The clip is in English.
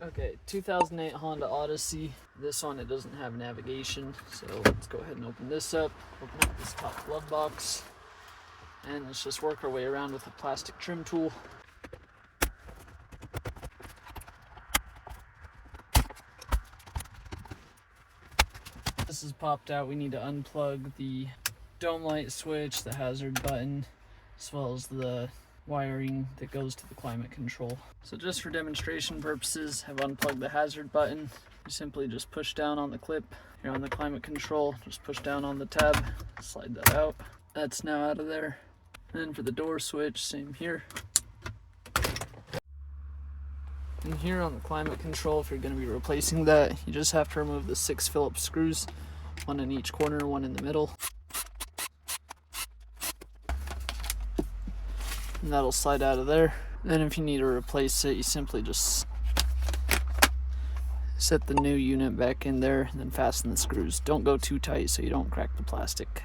Okay, 2008 Honda Odyssey. This one, it doesn't have navigation, so let's go ahead and open this up. Open up this top glove box, and let's just work our way around with a plastic trim tool. This is popped out. We need to unplug the dome light switch, the hazard button, as well as the wiring that goes to the climate control. So just for demonstration purposes, I've unplugged the hazard button. You simply just push down on the clip here on the climate control, just push down on the tab, slide that out. That's now out of there. And then for the door switch, same here. And here on the climate control, if you're going to be replacing that, you just have to remove the 6 Phillips screws, one in each corner, one in the middle. And that'll slide out of there. Then if you need to replace it, you simply just set the new unit back in there and then fasten the screws. Don't go too tight so you don't crack the plastic.